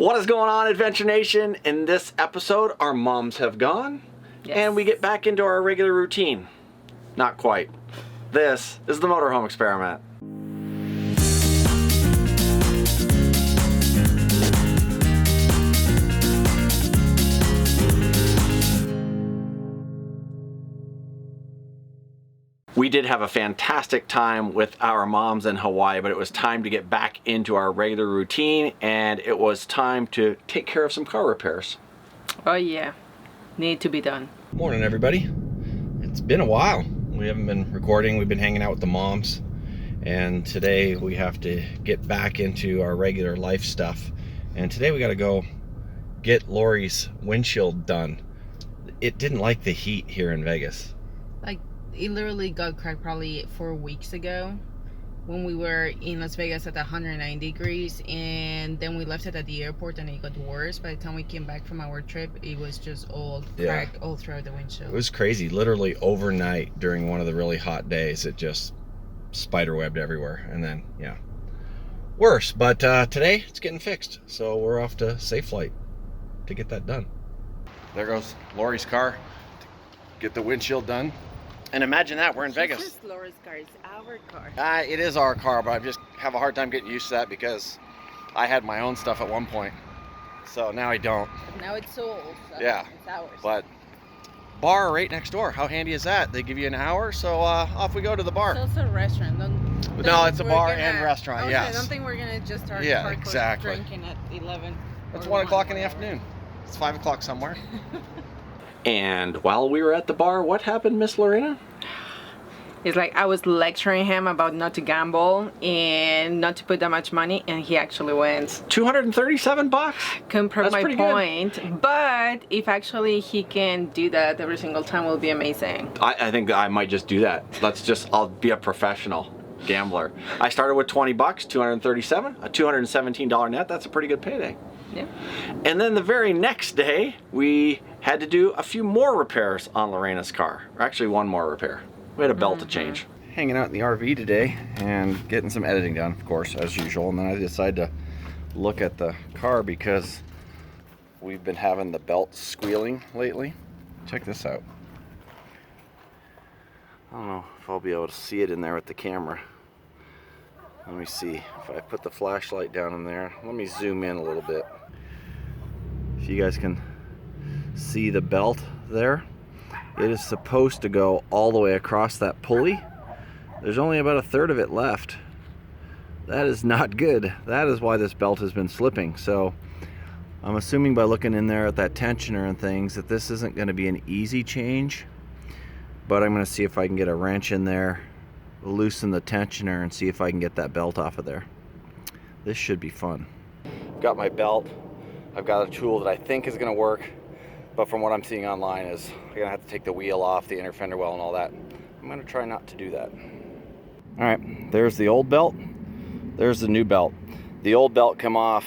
What is going on, Adventure Nation? In this episode, our moms have gone, and we get back into our regular routine. Not quite. This is the motorhome experiment. We did have a fantastic time with our moms in Hawaii, but it was time to get back into our regular routine, and it was time to take care of some car repairs. Oh yeah, need to be done. Morning, everybody. It's been a while. We haven't been recording. We've been hanging out with the moms, and today we have to get back into our regular life stuff. And today we got to go get Lori's windshield done. It didn't like the heat here in Vegas. It literally got cracked probably 4 weeks ago when we were in Las Vegas at 109 degrees, and then we left it at the airport and it got worse. By the time we came back from our trip, it was just all cracked all throughout the windshield. It was crazy. Literally overnight during one of the really hot days, it just spiderwebbed everywhere, and then worse. But today it's getting fixed, so we're off to Safe Flight to get that done. There goes Lori's car to get the windshield done. And imagine that, we're in Vegas. It's Laura's car, it's our car. It is our car, but I just have a hard time getting used to that because I had my own stuff at one point. So now I don't. But now it's sold, so yeah, it's ours. But bar right next door. How handy is that? They give you an hour, so off we go to the bar. It's also a restaurant. No, it's a bar and restaurant, yes. I don't think we're going to just start exactly. drinking at 11. It's 1 o'clock in the afternoon. It's 5 o'clock somewhere. And while we were at the bar, what happened, Miss Lorena? It's like I was lecturing him about not to gamble and not to put that much money, and he actually wins. $237? Can prove That's my point, good. But if actually he can do that every single time, will be amazing. I think I might just do that. I'll be a professional gambler. I started with $20, $237, a $217 net. That's a pretty good payday. Yeah. And then the very next day, we had to do a few more repairs on Lorena's car. Or actually, one more repair. We had a belt to change. Hanging out in the RV today and getting some editing done, of course, as usual. And then I decided to look at the car because we've been having the belt squealing lately. Check this out. I don't know if I'll be able to see it in there with the camera. Let me see if I put the flashlight down in there. Let me zoom in a little bit. If you guys can see the belt there, it is supposed to go all the way across that pulley. There's only about a third of it left. That is not good. That is why this belt has been slipping. So I'm assuming by looking in there at that tensioner and things that this isn't going to be an easy change, but I'm going to see if I can get a wrench in there, loosen the tensioner, and see if I can get that belt off of there. This should be fun. I've got my belt. I've got a tool that I think is going to work, but from what I'm seeing online is I'm going to have to take the wheel off, the inner fender well and all that. I'm going to try not to do that. All right, there's the old belt. There's the new belt. The old belt come off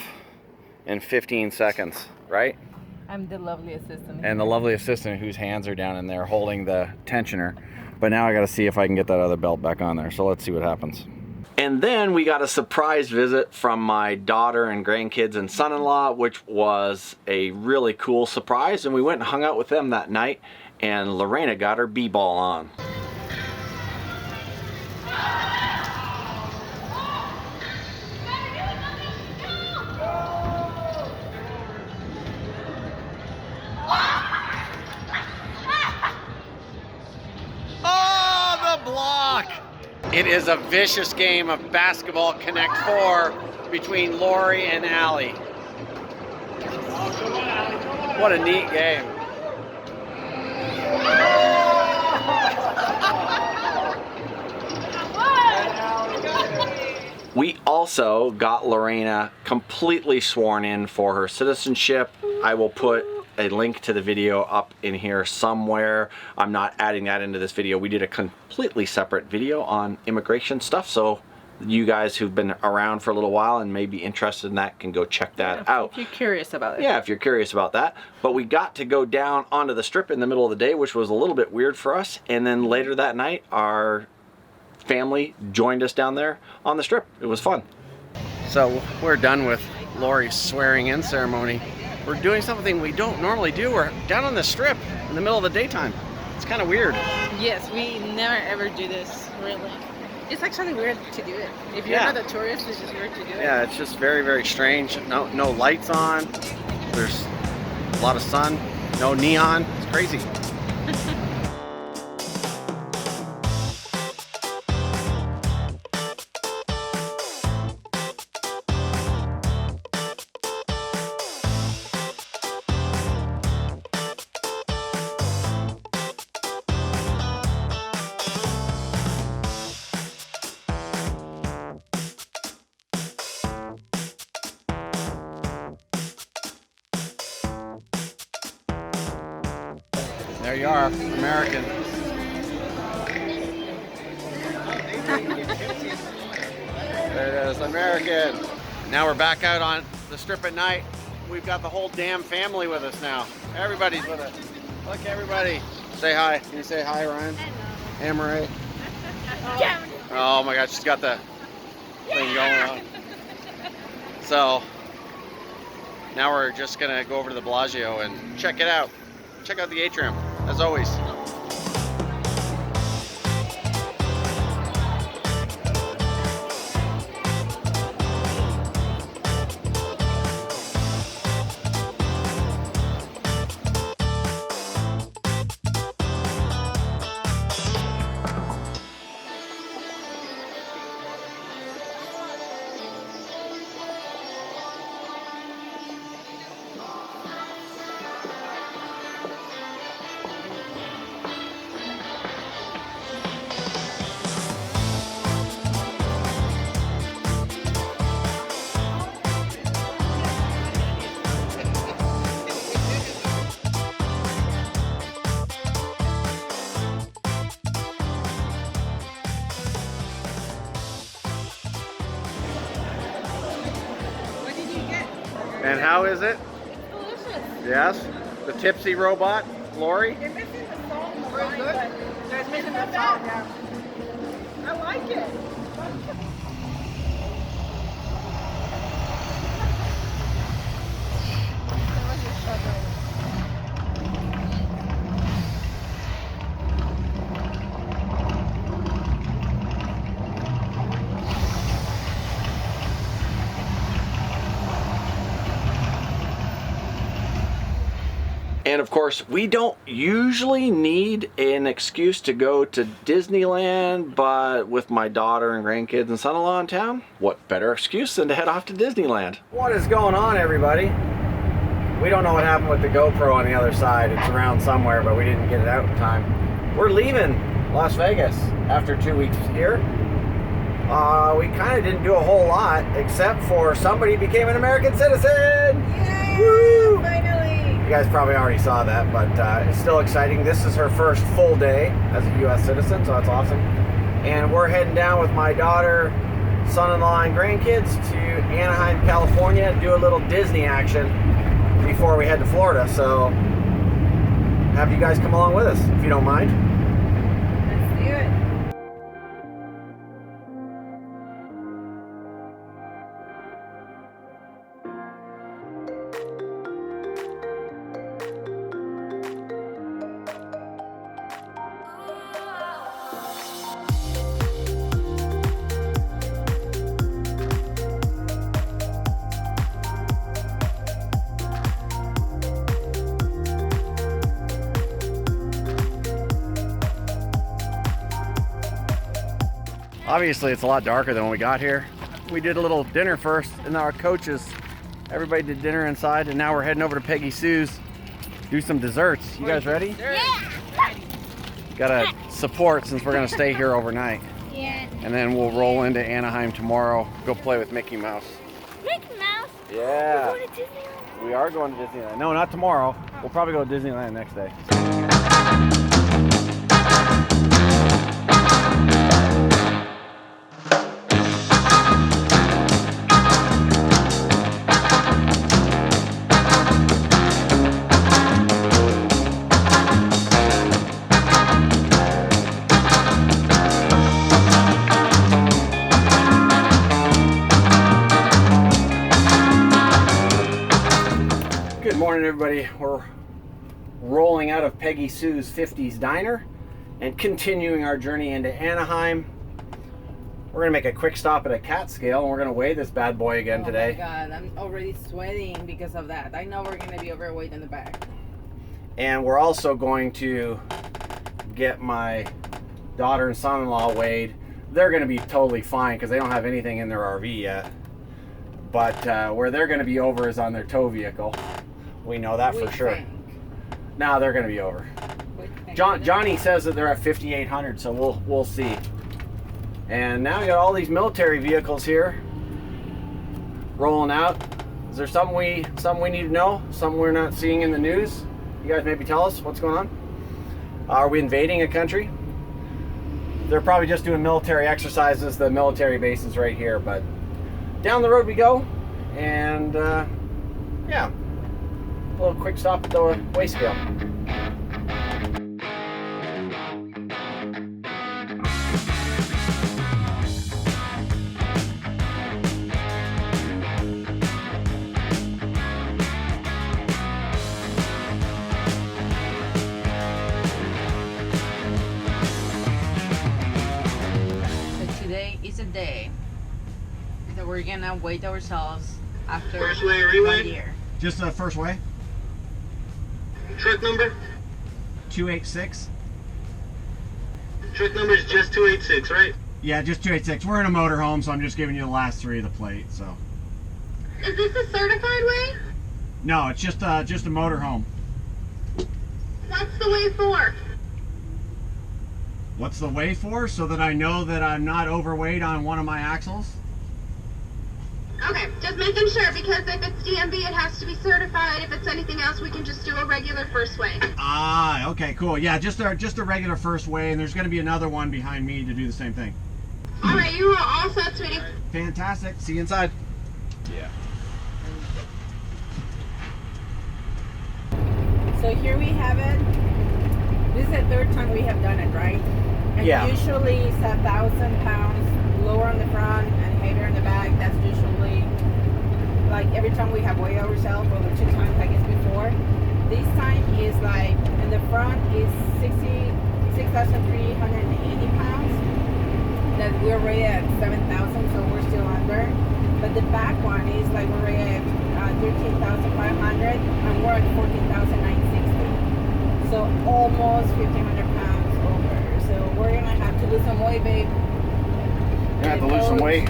in 15 seconds, right? I'm the lovely assistant. And the lovely assistant whose hands are down in there holding the tensioner. But now I got to see if I can get that other belt back on there. So let's see what happens. And then we got a surprise visit from my daughter and grandkids and son-in-law, which was a really cool surprise. And we went and hung out with them that night, and Lorena got her b-ball on. Oh, the block! It is a vicious game of basketball Connect 4 between Lori and Allie. What a neat game. We also got Lorena completely sworn in for her citizenship. I will put a link to the video up in here somewhere. I'm not adding that into this video. We did a completely separate video on immigration stuff, so you guys who've been around for a little while and may be interested in that can go check that out. If you're curious about it. Yeah, if you're curious about that. But we got to go down onto the strip in the middle of the day, which was a little bit weird for us. And then later that night, our family joined us down there on the strip. It was fun. So we're done with Lori's swearing in ceremony. We're doing something we don't normally do. We're down on the strip in the middle of the daytime. It's kind of weird. Yes, we never ever do this, really. It's actually weird to do it. If you're not a tourist, it's just weird to do it. Yeah, it's just very, very strange. No lights on. There's a lot of sun. No neon. It's crazy. There you are, American. There it is, American. Now we're back out on the strip at night. We've got the whole damn family with us now. Everybody's with us. Look, everybody. Say hi. Can you say hi, Ryan? Amarae. Oh my God, she's got the thing going on. So now we're just gonna go over to the Bellagio and check it out. Check out the atrium, as always. And how is it? Delicious. Yes? The tipsy robot, Lori? You're missing the salt and the lime, but there's missing the salt, yeah. I like it. And of course, we don't usually need an excuse to go to Disneyland, but with my daughter and grandkids and son-in-law in town, what better excuse than to head off to Disneyland? What is going on, everybody? We don't know what happened with the GoPro on the other side. It's around somewhere, but we didn't get it out in time. We're leaving Las Vegas after 2 weeks here. We kind of didn't do a whole lot, except for somebody became an American citizen! Yay! Woo! Finally! You guys probably already saw that, but it's still exciting. This is her first full day as a U.S. citizen, so that's awesome. And we're heading down with my daughter, son-in-law, and grandkids to Anaheim, California, do a little Disney action before we head to Florida. So have you guys come along with us, if you don't mind. Let's do it. Obviously, it's a lot darker than when we got here. We did a little dinner first in our coaches. Everybody did dinner inside, and now we're heading over to Peggy Sue's, do some desserts. You guys ready? Yeah! Gotta support since we're gonna stay here overnight. Yeah. And then we'll roll into Anaheim tomorrow, go play with Mickey Mouse. Mickey Mouse? Yeah. We're going to Disneyland? We are going to Disneyland. No, not tomorrow. We'll probably go to Disneyland next day. Good morning, everybody. We're rolling out of Peggy Sue's 50s Diner and continuing our journey into Anaheim. We're gonna make a quick stop at a cat scale and we're gonna weigh this bad boy again today. Oh my God, I'm already sweating because of that. I know we're gonna be overweight in the back. And we're also going to get my daughter and son-in-law weighed. They're gonna be totally fine because they don't have anything in their RV yet. But where they're gonna be over is on their tow vehicle. We know that for sure. Now they're gonna be over. Johnny says that they're at 5,800, so we'll see. And now we got all these military vehicles here rolling out. Is there something we need to know? Something we're not seeing in the news? You guys maybe tell us what's going on. Are we invading a country? They're probably just doing military exercises. The military base is right here, but down the road we go. And yeah, a little quick stop at the weigh scale. It's a day that we're gonna weigh ourselves after First weigh, re-weigh? 1 year. Just the first weigh? Truck number? 286. Truck number is just 286, right? Yeah, just 286. We're in a motorhome, so I'm just giving you the last three of the plate. So. Is this a certified weigh? No, it's just a motorhome. What's the weigh for? What's the weigh for? So that I know that I'm not overweight on one of my axles. Okay, just making sure, because if it's DMV, it has to be certified. If it's anything else, we can just do a regular first weigh. Ah, okay, cool. Yeah, just a regular first weigh, and there's going to be another one behind me to do the same thing. All right, you are all set, sweetie. Fantastic. See you inside. Yeah. So here we have it. This is the third time we have done it, right? And Yeah. usually it's 1,000 pounds lower on the front and heavier in the back. That's usually like every time we have weighed ourselves, or the 2 times I guess before. This time is like in the front is 6,380 pounds. That we're rated at 7,000, so we're still under. But the back one is like we're rated at 13,500 and we're at 14,960. So almost 1,500 pounds over. So we're gonna have to lose some weight, babe. You have to lose some weight.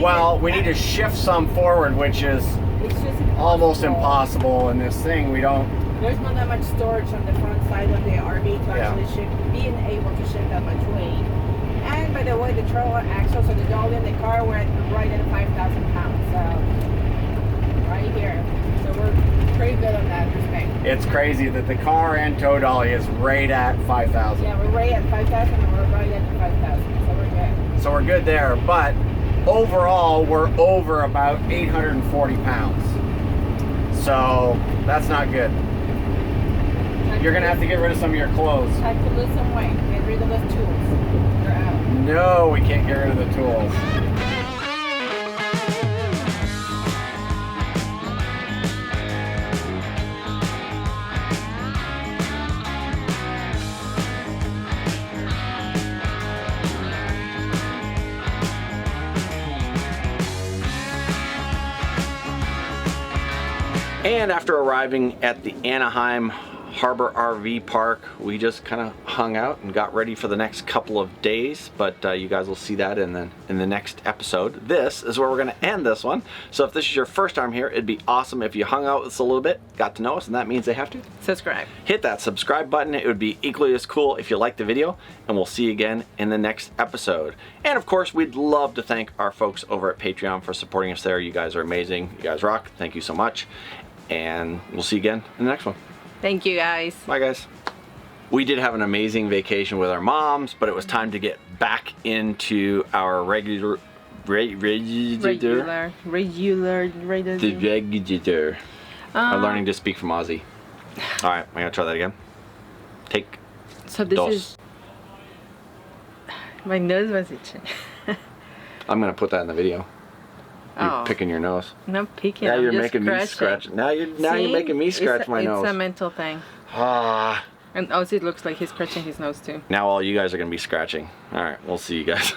Well, we need to shift some forward, which is it's just almost impossible in this thing. We don't. There's not that much storage on the front side of the RV to actually being able to shift that much weight. And by the way, the trailer axles or the dolly in the car were right at 5,000 pounds. So right here. So we're pretty good on that respect. It's crazy that the car and tow dolly is right at 5,000. Yeah, we're right at 5,000 and we're right at 5,000. So we're good. So we're good there, but overall we're over about 840 pounds. So that's not good. You're gonna have to get rid of some of your clothes. Time to lose some weight. Get rid of those tools. They're out. No, we can't get rid of the tools. And after arriving at the Anaheim Harbor RV Park, we just kind of hung out and got ready for the next couple of days, but you guys will see that in the next episode. This is where we're going to end this one. So if this is your first time here, it'd be awesome if you hung out with us a little bit, got to know us, and that means they have to Subscribe. hit that subscribe button. It would be equally as cool if you liked the video, and we'll see you again in the next episode. And of course, we'd love to thank our folks over at Patreon for supporting us there. You guys are amazing. You guys rock. Thank you so much. And we'll see you again in the next one. Thank you, guys. Bye, guys. We did have an amazing vacation with our moms, but it was time to get back into our regular Regular. I'm learning to speak from Aussie. All right, I'm gonna try that again. Take. So this is. My nose was itching. I'm gonna put that in the video. Oh. picking your nose. No picking. Now I'm you're just making me scratch. Now you're making me scratch my nose. It's a mental thing. Ah. And also it looks like he's scratching his nose too. Now all you guys are gonna be scratching. All right, we'll see you guys.